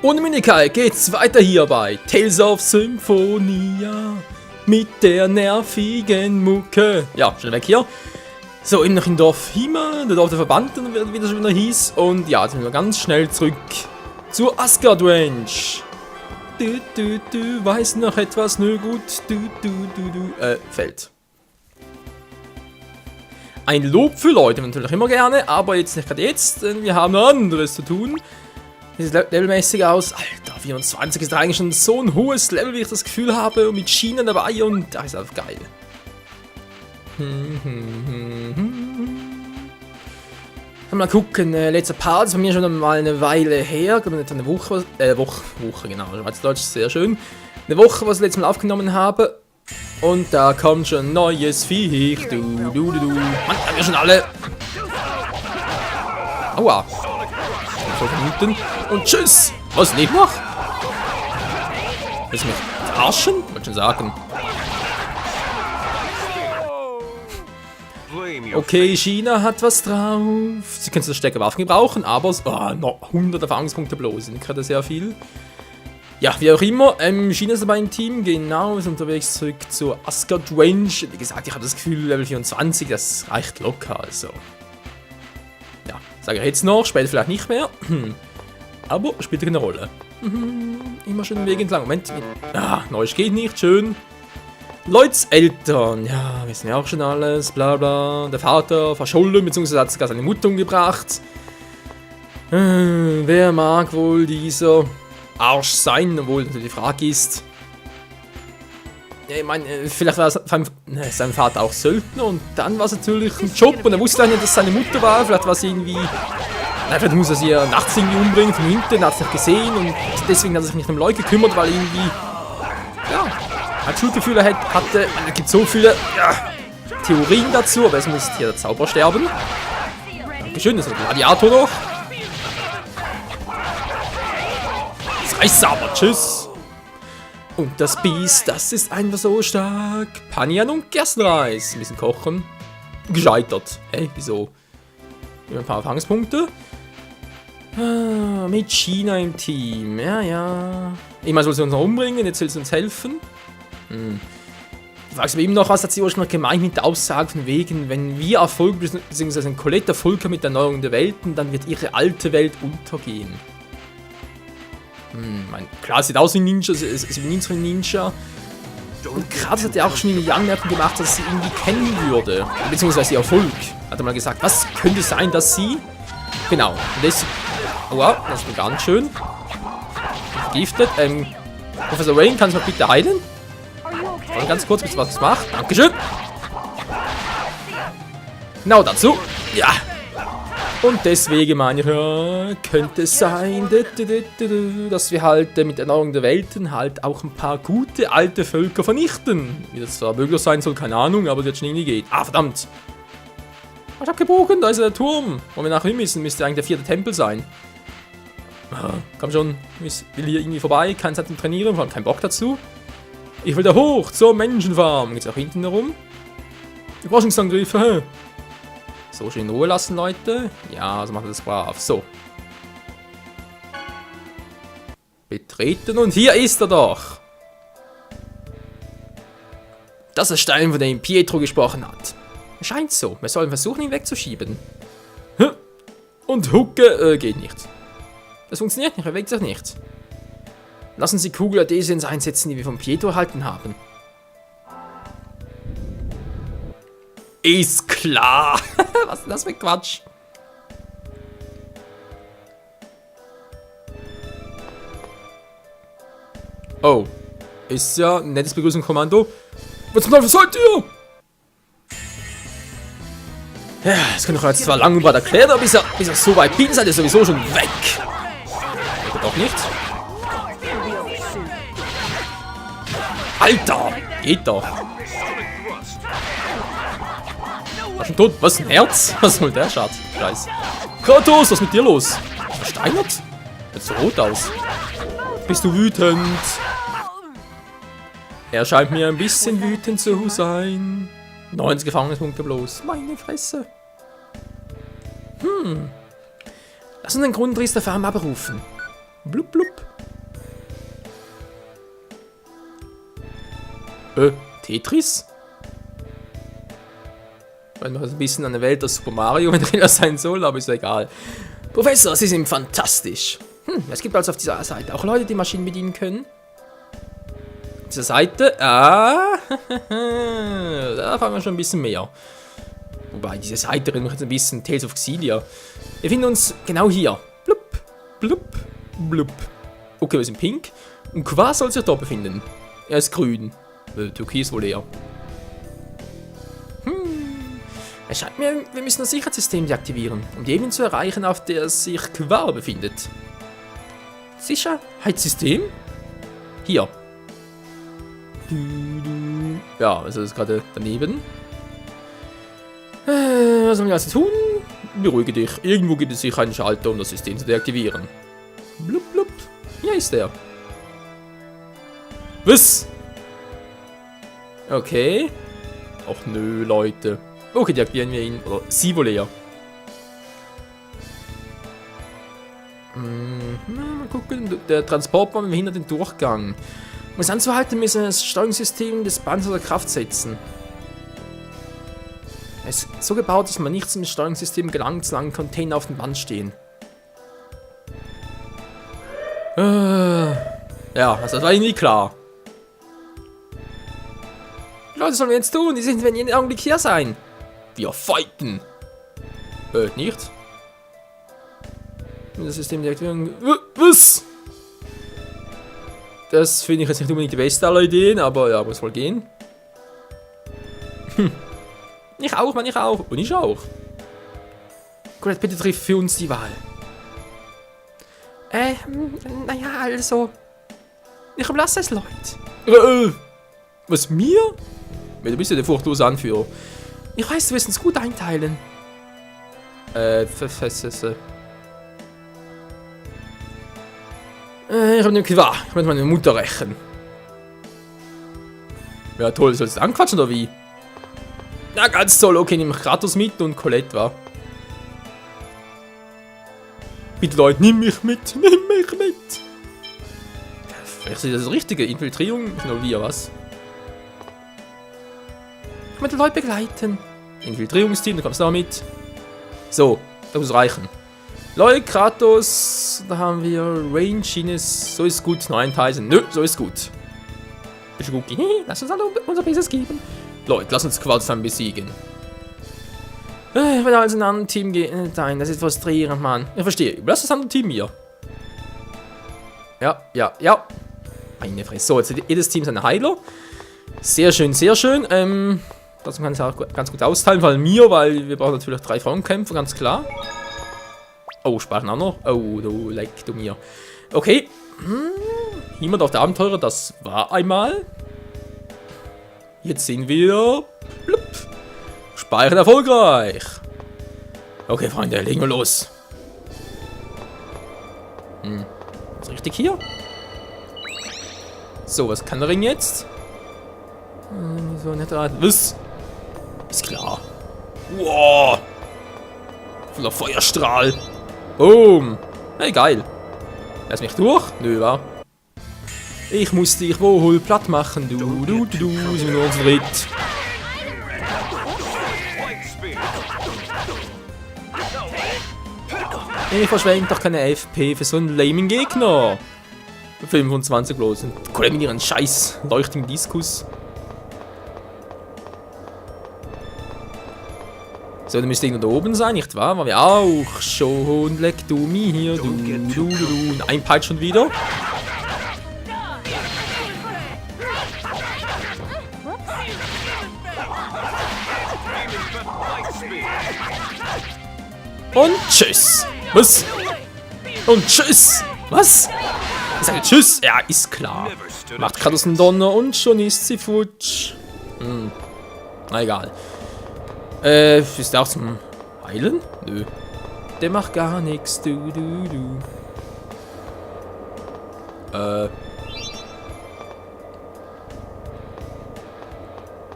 Ohne Minigkeit geht's weiter hier bei Tales of Symphonia mit der nervigen Mucke. Ja, schnell weg hier. So, eben noch in Dorf Hima, der Dorf der Verbannten, wie das schon wieder hieß. Und ja, jetzt sind wir ganz schnell zurück zur Asgard Range. Du, weiß noch etwas, nö gut, Feld. Ein Lob für Leute, natürlich immer gerne, aber jetzt nicht gerade jetzt, denn wir haben noch anderes zu tun. Sieht levelmäßig aus. Alter, 24 ist eigentlich schon so ein hohes Level, wie ich das Gefühl habe, und mit Schienen dabei und das ist einfach geil. Mal gucken, letzter Part, das ist bei mir schon mal eine Weile her, glaube nicht eine Woche, Woche genau, als Deutsch ist sehr schön. Eine Woche, was ich letztes Mal aufgenommen habe. Und da kommt schon neues Viech. Mann, haben wir schon alle. Aua. 5 Minuten. Und tschüss. Was, nicht noch? Willst du mich verarschen? Wollte schon sagen. Okay, China hat was drauf. Sie können das stärker Waffen gebrauchen, aber noch 100 Erfahrungspunkte bloß. Sind gerade sehr viel. Ja, wie auch immer, China ist dabei im Team, genau, ist unterwegs zurück zur Asgard Range. Wie gesagt, ich habe das Gefühl, Level 24, das reicht locker, also. Ja, sage ich jetzt noch, später vielleicht nicht mehr. Aber spielt keine Rolle. Immer schön den Weg entlang. Moment, Neues geht nicht, schön. Leuts Eltern, ja, wissen wir auch schon alles, bla bla. Der Vater verschollen, beziehungsweise hat sogar seine Mutter umgebracht. Wer mag wohl dieser Arsch sein, obwohl natürlich die Frage ist. Ich meine, vielleicht war sein Vater auch Söldner und dann war es natürlich ein Job und er wusste nicht, dass es seine Mutter war. Vielleicht war sie irgendwie. Vielleicht muss er sie ja nachts irgendwie umbringen von hinten, hat es nicht gesehen und deswegen hat er sich nicht um Leute gekümmert, weil irgendwie. Ja, hat Schuldgefühle hatte. Es gibt so viele Theorien dazu, aber es muss hier der Zauberer sterben. Dankeschön, das ist der Gladiator noch. Aber tschüss. Und das Biest, das ist einfach so stark. Panian und Gerstenreis. Ein bisschen kochen. Gescheitert. Hey, wieso? Ein paar Erfahrungspunkte. Mit China im Team. Ja. Immer soll sie uns noch umbringen, jetzt will sie uns helfen. Ich frage mich eben noch, was hat sie ursprünglich gemeint mit der Aussage von wegen, wenn wir Erfolg, beziehungsweise ein Colette Erfolg haben mit der Erneuerung der Welten, dann wird ihre alte Welt untergehen. Klar, sieht aus wie ein Ninja, sie benimmt so ein Ninja. Und gerade hat er auch schon in den Anmerkungen gemacht, dass sie irgendwie kennen würde. Beziehungsweise ihr Erfolg. Hat er mal gesagt, was könnte sein, dass sie. Genau. Und das. Aua, das ist ganz schön. Vergiftet. Professor Wayne, kannst du mal bitte heilen? Und ganz kurz, bis du was macht. Dankeschön. Genau dazu. Ja. Und deswegen meine ich, ja, könnte es sein, dass wir halt mit Erneuerung der Welten halt auch ein paar gute alte Völker vernichten. Wie das zwar möglich sein soll, keine Ahnung, aber es wird schon irgendwie geht. Verdammt! Ich hab gebogen, da ist der Turm. Wo wir nachher hin müssen, müsste eigentlich der 4. Tempel sein. Komm schon, ich will hier irgendwie vorbei, keine Zeit zum Trainieren, vor allem keinen Bock dazu. Ich will da hoch, zur Menschenfarm. Geht's auch hinten herum? Überraschungsangriffe, So, schön in Ruhe lassen, Leute. Ja, so macht das brav. So. Betreten und hier ist er doch. Das ist der Stein, von dem Pietro gesprochen hat. Scheint so. Wir sollen versuchen, ihn wegzuschieben. Und Hucke geht nicht. Das funktioniert nicht, er bewegt sich nicht. Lassen Sie Kugel Adhesions einsetzen, die wir von Pietro erhalten haben. Ist klar. Was ist das für Quatsch? Oh. Ist ja ein nettes Begrüßungskommando. Was zum Teufel seid ihr? Ja, das kann ich euch jetzt zwar lang und breit erklären, aber bis ihr so weit bin, seid ihr sowieso schon weg. Oder doch nicht? Alter! Geht doch. Was ist denn tot? Was? Ein Herz? Was soll der Schatz? Scheiße. Kratos, was ist mit dir los? Versteinert? Sieht so rot aus. Bist du wütend? Er scheint mir ein bisschen wütend zu sein. 90 Gefangenheitspunkte bloß. Meine Fresse. Lass uns den Grundriss der Farm abrufen. Blub, blub. Tetris? Weil noch ein bisschen an der Welt aus Super Mario, wenn drin sein soll, aber ist ja egal. Professor, Sie sind fantastisch. Es gibt also auf dieser Seite auch Leute, die Maschinen bedienen können. Auf dieser Seite, da fahren wir schon ein bisschen mehr. Wobei, diese Seite erinnert mich jetzt ein bisschen Tales of Xillia. Wir finden uns genau hier. Blub, blub, blub. Okay, wir sind pink. Und Qua soll sich da befinden. Er ist grün. Türkis wohl eher. Es scheint mir, wir müssen das Sicherheitssystem deaktivieren, um die Ebene zu erreichen, auf der sich Qua befindet. Sicherheitssystem? Hier. Ja, also das ist gerade daneben. Was sollen wir also tun? Beruhige dich. Irgendwo gibt es sicher einen Schalter, um das System zu deaktivieren. Blub, blub. Hier ist er. Was? Okay. Ach nö, Leute. Okay, deaktivieren wir ihn. Oder sie wohl eher. Mal gucken. Der Transportbaum behindert den Durchgang. Um es anzuhalten, müssen wir das Steuerungssystem des Bahns außer Kraft setzen. Es ist so gebaut, dass man nicht zum Steuerungssystem gelangt, solange Container auf dem Band stehen. Ja, also das war irgendwie klar. Die Leute sollen wir jetzt tun? Die sind wenn jeden Augenblick hier sein. Wir fighten. Nicht? Das System Deaktivierung. Was? Das finde ich jetzt nicht unbedingt die beste aller Ideen, aber ja, muss wohl gehen. Ich auch, Mann, ich auch. Und ich auch. Gut, bitte triff für uns die Wahl. Naja, also. Ich überlasse es, Leute. Was, mir? Du bist ja der furchtlose Anführer. Ich weiß, du wirst uns gut einteilen. Ich hab nicht gewahr. Ich möchte meine Mutter rächen. Ja, toll, sollst du anquatschen oder wie? Na, ganz toll. Okay, nehme ich Kratos mit und Colette, wa? Bitte, Leute, nimm mich mit. Nimm mich mit. Vielleicht ist das Richtige. Infiltrierung, nur wir, was? Ich möchte Leute begleiten. Infiltrierungsteam, du kommst da mit. So, das muss reichen. Leute, Kratos, da haben wir Range, Ines, so ist gut. 9000, nö, so ist gut. Bisschen gut. Lass uns alle unser Bestes geben. Leute, lass uns Qua zusammen besiegen. Ich will also in ein anderes Team gehen. Nein, das ist frustrierend, Mann. Ich verstehe. Lass das andere Team hier. Ja. Meine Fresse. So, jetzt hat jedes Team seine Heiler. Sehr schön, sehr schön. Das kann ich auch ganz gut austeilen, weil wir brauchen natürlich 3 Frauenkämpfer, ganz klar. Oh, sparen auch noch. Oh, du leck du mir. Okay. Niemand auf der Abenteurer, das war einmal. Jetzt sind wir. Blub. Speichern erfolgreich. Okay, Freunde, legen wir los. Ist richtig hier? So, was kann der Ring jetzt? So nett raten. Was? Ist klar. Wow. Voller Feuerstrahl. Boom. Hey, geil. Lass mich durch? Nö, wa? Ich muss dich wohl platt machen. Du, sind wir uns dritt. Ich verschwende doch keine FP für so einen lamen Gegner. 25 bloß. Und Kollege mit ihren scheiß leuchtenden Diskus. So, der müsste irgendwo da oben sein, nicht wahr? Waren wir auch schon. Leck du mich hier. Du. Ein Peitsch schon wieder. Und tschüss. Was? Und tschüss. Was? Ich sage tschüss. Ja, ist klar. Macht Kratos einen Donner und schon ist sie futsch. Na egal. Ist der auch zum Heilen? Nö. Der macht gar nichts. Du.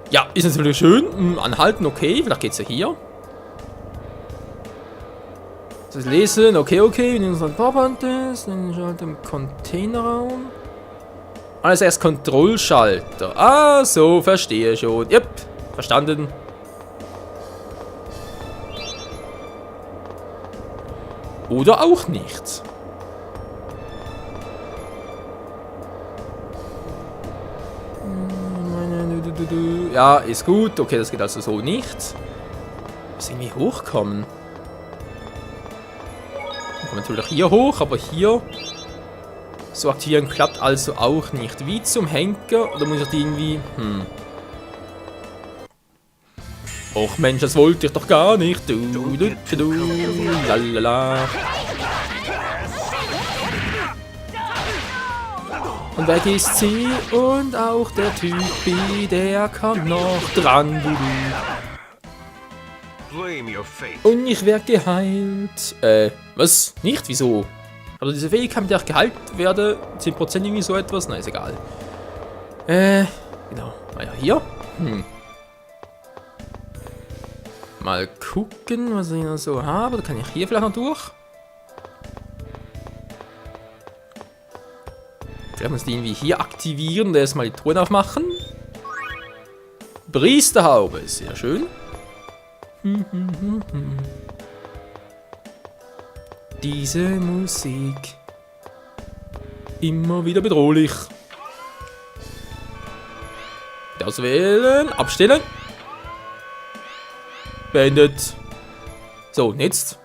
Ja, ist natürlich schön. Anhalten, okay. Vielleicht geht's ja hier. Das lesen, okay. Wir nehmen unseren Powerbandes, dann schalten im Containerraum. Alles erst Kontrollschalter. Ah, so, verstehe schon. Yep, verstanden. Oder auch nicht. Ja, ist gut. Okay, das geht also so nicht. Muss irgendwie hochkommen. Dann kommt natürlich hier hoch, aber hier so aktivieren klappt also auch nicht. Wie zum Henker? Oder muss ich die irgendwie... Och Mensch, das wollte ich doch gar nicht. Lalala. Und weg ist sie und auch der Typi, der kommt noch dran. Und ich werde geheilt. Was? Nicht? Wieso? Also diese Fähigkeit, mit der ich geheilt werde, 10% irgendwie so etwas? Na, ist egal. Genau. Naja, hier. Mal gucken, was ich noch so habe. Da kann ich hier vielleicht noch durch. Vielleicht muss ich die irgendwie hier aktivieren und erstmal die Truhen aufmachen. Priesterhaube, sehr schön. Diese Musik. Immer wieder bedrohlich. Auswählen, abstellen. Beendet. So, jetzt.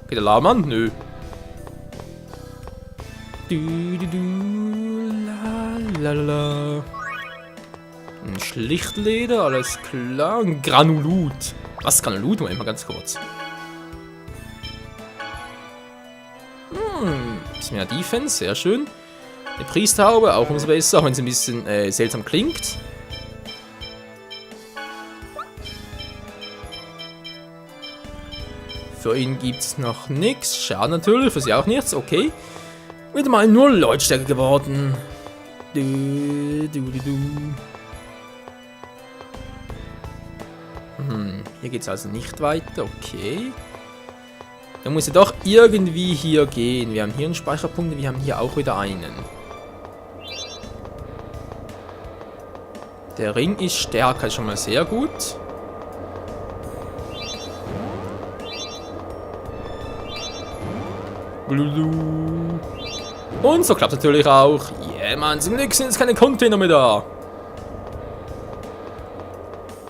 Geht der Alarm an? Nö. Ein Schlichtleder, alles klar. Ein Granulut. Was ist Granulut? Moment mal ganz kurz. Bisschen mehr Defense, sehr schön. Eine Priesterhaube, auch umso besser, auch wenn es ein bisschen seltsam klingt. Für ihn gibt es noch nichts. Schade natürlich, für sie auch nichts. Okay. Wieder mal nur Lautstärke geworden. Hier geht es also nicht weiter. Okay. Dann muss er doch irgendwie hier gehen. Wir haben hier einen Speicherpunkt, wir haben hier auch wieder einen. Der Ring ist stärker, ist schon mal sehr gut. Und so klappt es natürlich auch. Yeah, Mann, zum Glück sind jetzt keine Container mehr da.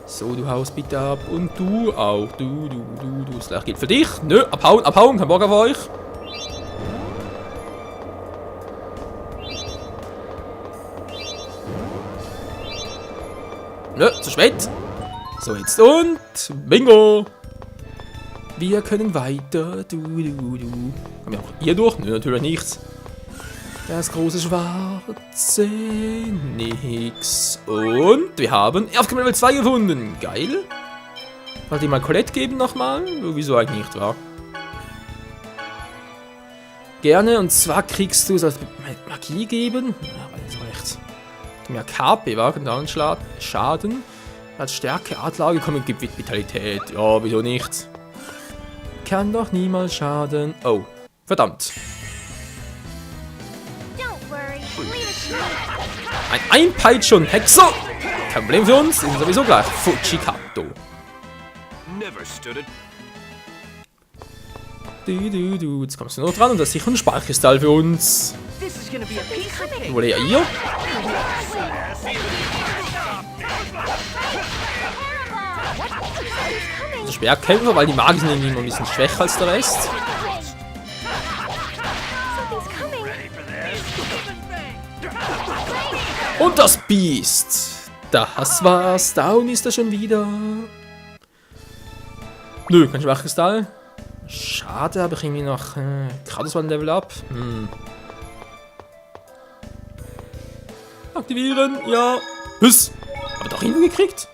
So, du haust bitte ab. Und du auch. Du. Das gleich geht für dich. Nö, abhauen, kein Bock auf euch. Nö, zu spät. So, jetzt und Bingo. Wir können weiter. Haben wir auch hier durch? Nö, natürlich nichts. Das große Schwarze. Nix. Und wir haben Aufgabe Level 2 gefunden. Geil. Wollte ich mal Colette geben nochmal? Wieso eigentlich nicht, wa? Gerne. Und zwar kriegst du es als Magie geben. Ja, so recht. Mehr KP, wa? Und Schaden. Als Stärke, Artlage kommen, gibt Vitalität. Ja, wieso nicht? Kann doch niemals schaden. Oh, verdammt. Ein Einpeitsch und Hexer. Kein Problem für uns, ist sowieso gleich. Fujikato. Jetzt kommst du noch dran und das ist sicher ein Speicherkristall für uns. Wo leer ihr? Also Schwerkämpfer, weil die Magier sind irgendwie immer ein bisschen schwächer als der Rest. Und das Biest. Das war's. Down ist er schon wieder. Nö, kein Schwachkristall. Schade, habe ich irgendwie noch gratis ein Level Up. Aktivieren, ja. Hüss. Aber doch hingekriegt.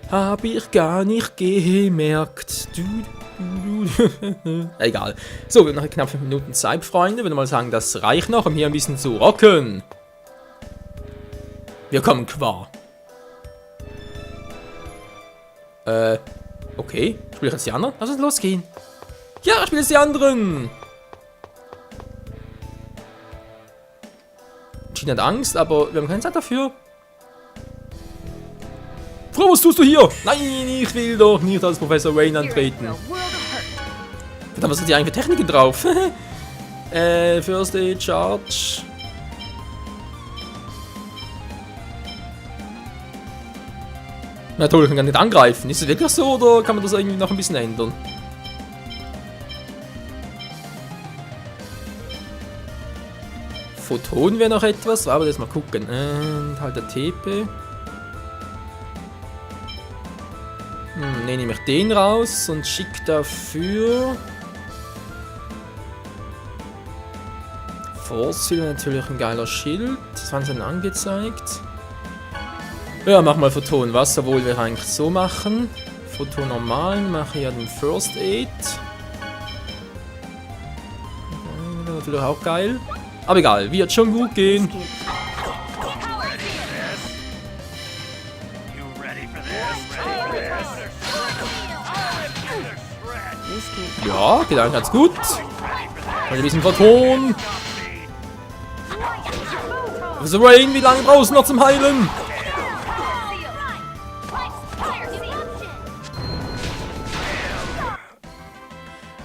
Habe ich gar nicht gemerkt. Egal. So, wir haben noch knapp 5 Minuten Zeit, Freunde. Würde mal sagen, das reicht noch, um hier ein bisschen zu rocken. Wir kommen qua. Okay. Spiel ich jetzt die anderen? Lass uns losgehen. Ja, ich spiele jetzt die anderen. Gina hat Angst, aber wir haben keine Zeit dafür. Frau, was tust du hier? Nein, ich will doch nicht als Professor Wayne antreten. Verdammt, was hat die eigentlich für Techniken drauf? First Aid, Charge. Na toll, ich kann gar nicht angreifen. Ist es wirklich so oder kann man das irgendwie noch ein bisschen ändern? Photon wäre noch etwas, aber jetzt mal gucken. Halt der TP. Ne, nehme ich den raus und schicke dafür. Force Field natürlich ein geiler Schild. Das haben sie dann angezeigt. Ja, mach mal Photon. Wasser wohl wir eigentlich so machen. Photon normal, mache ja den First Aid. Ja, natürlich auch geil. Aber egal, wird schon gut gehen. Ja, geht eigentlich ganz gut. Ein bisschen Photon. Also Rain, wie lange brauchst du noch zum Heilen?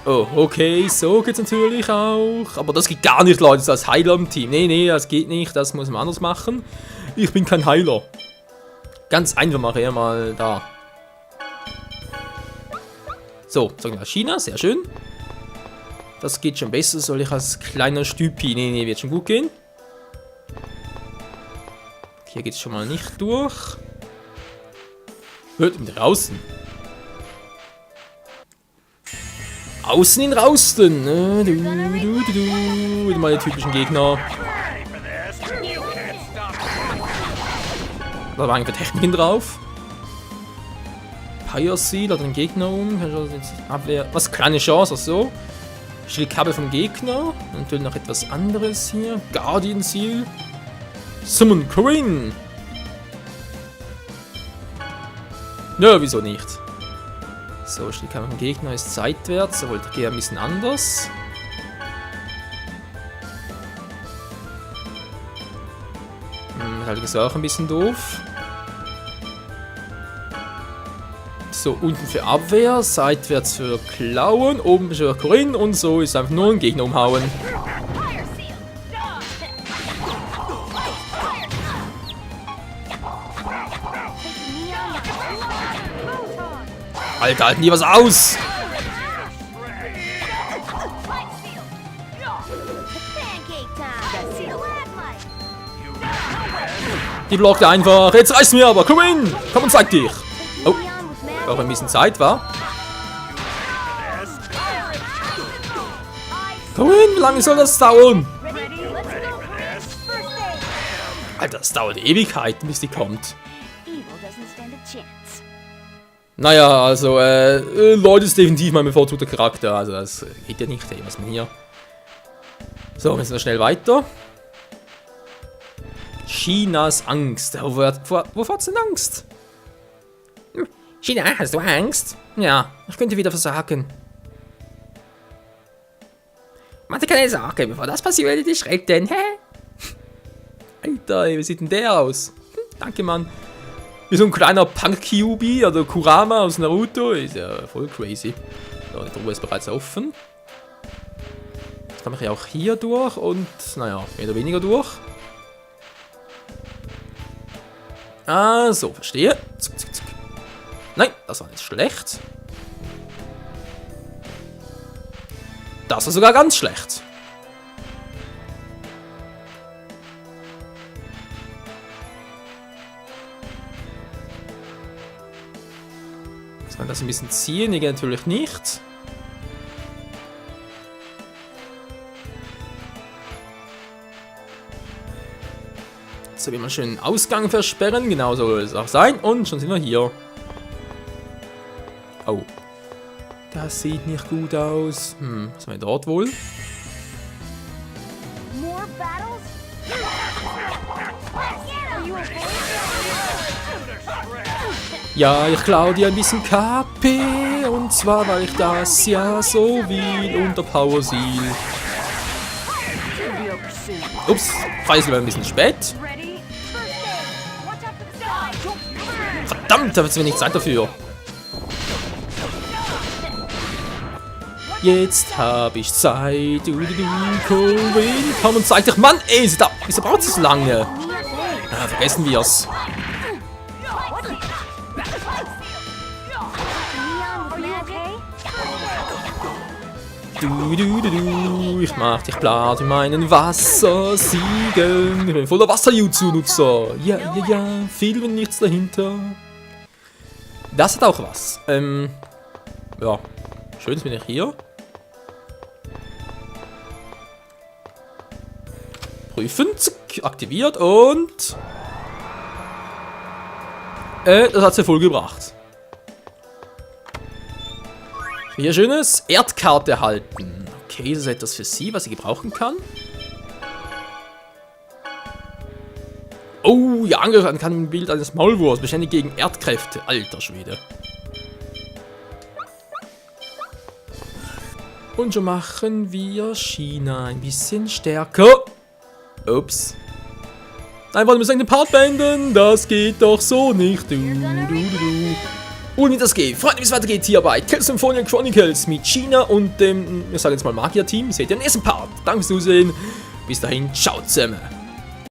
Oh, okay, so geht's natürlich auch. Aber das geht gar nicht, Leute, das Heiler im Team. Nee, das geht nicht, das muss man anders machen. Ich bin kein Heiler. Ganz einfach mache ich mal da. So, sagen wir China, sehr schön. Das geht schon besser, soll ich als kleiner Stüpi. Nee, wird schon gut gehen. Hier geht's schon mal nicht durch. Hört mit draußen. Außen in Rausten. Wieder meine typischen Gegner. Da waren eigentlich Techniken drauf. Fire Seal oder den Gegner um. Abwehr. Was? Kleine Chance, ach so. Schildkabel vom Gegner. Natürlich noch etwas anderes hier. Guardian Seal. Summon Corinne. Nö, wieso nicht? So, Schildkabel vom Gegner ist seitwärts. Da wollte ich ein bisschen anders. Halt ist auch ein bisschen doof. So, unten für Abwehr, seitwärts für Klauen, oben für Corinne und so ist einfach nur ein Gegner umhauen. Alter, halten die was aus! Die blockt einfach. Jetzt reißt mir aber. Corinne, komm und zeig dich. Oh, auch ein bisschen Zeit war. Corinne, wie lange soll das dauern? Alter, das dauert Ewigkeiten, bis die kommt. Naja, also, Leute ist definitiv mein bevorzugter Charakter. Also, das geht ja nicht, ey, was man hier. So, wir sind noch schnell weiter. Chinas Angst. Wovor hat's denn Angst? China, hast du Angst? Ja, ich könnte wieder versagen. Mache keine Sorge, bevor das passiert, ich schreck denn, hä? Alter, wie sieht denn der aus? Danke, Mann. Wie so ein kleiner Punk-Kyubi oder Kurama aus Naruto. Ist ja voll crazy. So, die Truhe ist bereits offen. Jetzt komme ich ja auch hier durch und, naja, mehr oder weniger durch. Ah, so, verstehe. Zuck, zuck, zuck. Nein, das war nicht schlecht. Das war sogar ganz schlecht. Jetzt kann das ein bisschen ziehen, ich natürlich nicht. So, wie man schön den Ausgang versperren, genau so soll es auch sein. Und schon sind wir hier. Oh. Das sieht nicht gut aus. Was haben wir dort wohl? Ja, ich klaue dir ein bisschen KP und Und zwar, weil ich das ja so will unter Power Seal. Ups, Freisel war ein bisschen spät. Verdammt, da wird zu wenig Zeit dafür. Jetzt habe ich Zeit. Corinne, komm und zeig dich. Mann, ey, da. Wieso braucht es so lange? Ja, vergessen wir's. Ich mach dich platt in meinen Wassersiegen. Ich bin voller Wasser-Jutsu-Nutzer. Ja, viel und nichts dahinter. Das hat auch was. Ja. Schön, jetzt bin ich hier. Prüfen, zack, aktiviert und... das hat sie voll gebracht. Hier schönes Erdkarte erhalten. Okay, das ist etwas für sie, was sie gebrauchen kann. Oh, ja, angehört kann ein Bild eines Maulwurfs, beständig gegen Erdkräfte. Alter Schwede. Und so machen wir China ein bisschen stärker. Ups. Nein, warte, wir müssen den Part beenden. Das geht doch so nicht. Und wie das geht, Freunde, wie es weitergeht hier bei Symphonia Chronicles mit China und dem, wir sagen jetzt mal Magier-Team. Seht ihr im nächsten Part. Danke fürs Zusehen. Bis dahin, ciao zusammen.